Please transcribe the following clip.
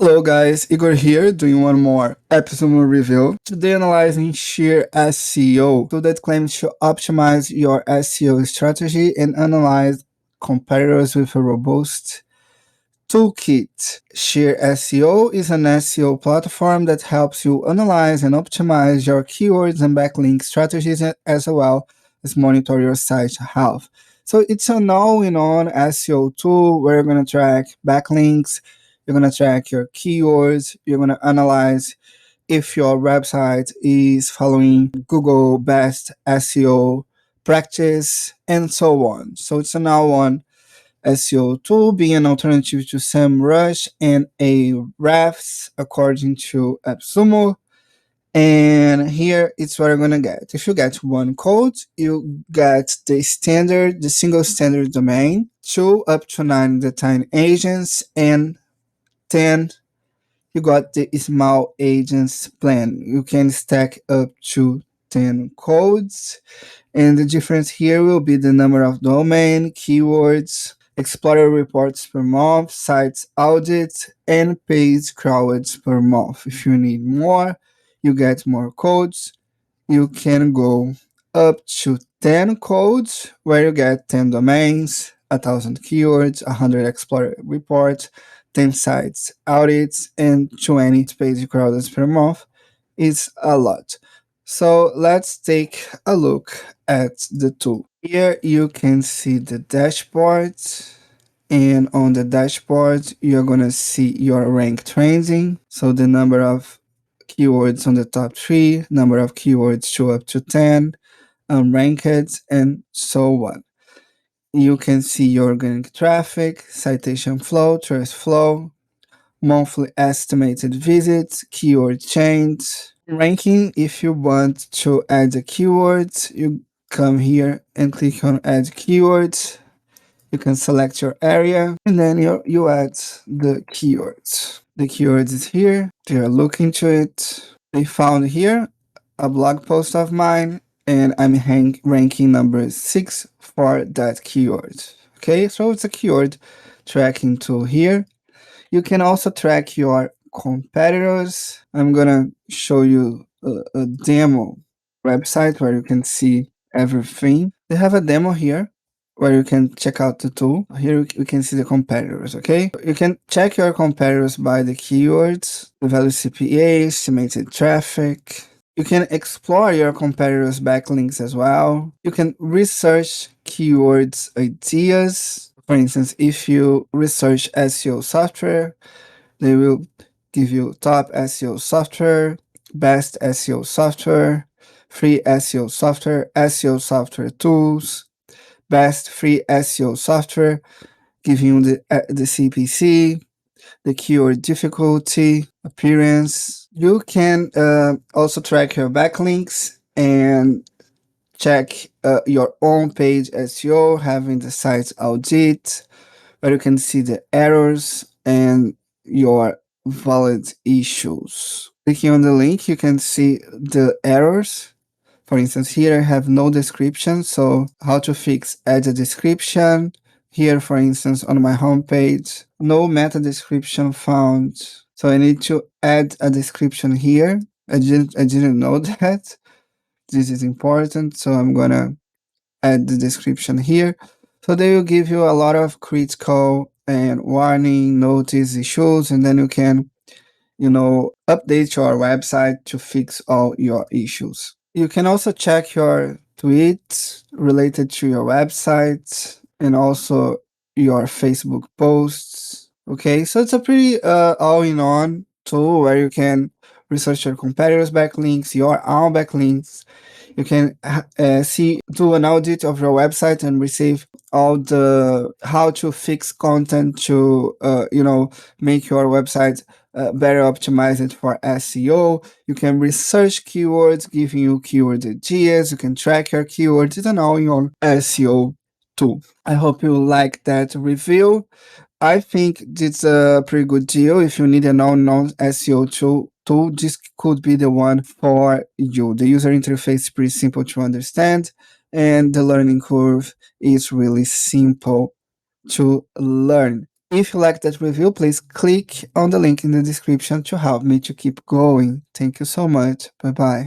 Hello guys, Igor here doing one more AppSumo review. Today analyzing SheerSEO, tool that claims to optimize your SEO strategy and analyze competitors with a robust toolkit. SheerSEO is an SEO platform that helps you analyze and optimize your keywords and backlink strategies as well as monitor your site health. So it's an all-in-one SEO tool where you're going to track backlinks, you're going to track your keywords, you're going to analyze if your website is following Google best SEO practice and so on. So it's an all-in-one SEO tool, being an alternative to SEMrush and Ahrefs according to AppSumo. And here it's what you're gonna get. If you get one code, you get the single standard domain, 2 up to 9 design agents, and 10 you got the small agents plan. You can stack up to 10 codes, and the difference here will be the number of domain, keywords, Explorer reports per month, sites audits, and page crawls per month. If you need more, you get more codes. You can go up to 10 codes where you get 10 domains, 1,000 keywords, 100 Explorer reports, 10 sites audits, and 20 page crawls per month. It's a lot. So let's take a look at the tool. Here you can see the dashboard, and on the dashboard you're gonna see your rank trending. So the number of keywords on the top 3, number of keywords 2 up to 10, unranked, and so on. You can see your organic traffic, citation flow, trace flow, monthly estimated visits, keyword change, ranking. If you want to add the keywords, you come here and click on add keywords. You can select your area and then you add the keywords. The keywords is here. They are looking to it. They found here a blog post of mine and I'm ranking number 6 for that keyword. Okay, so it's a keyword tracking tool here. You can also track your competitors. I'm gonna show you a demo website where you can see everything. They have a demo here where you can check out the tool. Here you can see the competitors, okay? You can check your competitors by the keywords, the value CPA, estimated traffic. You can explore your competitors' backlinks as well. You can research keywords ideas. For instance, if you research SEO software, they will give you top SEO software, best SEO software, free SEO software tools, best free SEO software, giving you the CPC, the keyword difficulty, appearance. You can also track your backlinks and check your own page SEO, having the site audit, where you can see the errors and your valid issues. Clicking on the link, you can see the errors. For instance, here I have no description, so how to fix add a description. Here, for instance, on my homepage, no meta description found. So I need to add a description here. I didn't know that. This is important, so I'm gonna add the description here. So they will give you a lot of critical and warning notice issues, and then you can, update your website to fix all your issues. You can also check your tweets related to your website and also your Facebook posts. Okay, so it's a pretty all-in-one tool where you can research your competitors' backlinks, your own backlinks. You can do an audit of your website and receive all the how to fix content to make your website better optimized for SEO. You can research keywords, giving you keyword ideas. You can track your keywords. It's an all-in-one SEO tool. I hope you like that review. I think it's a pretty good deal. If you need a non-SEO tool, this could be the one for you. The user interface is pretty simple to understand, and the learning curve is really simple to learn. If you like that review, please click on the link in the description to help me to keep going. Thank you so much. Bye bye.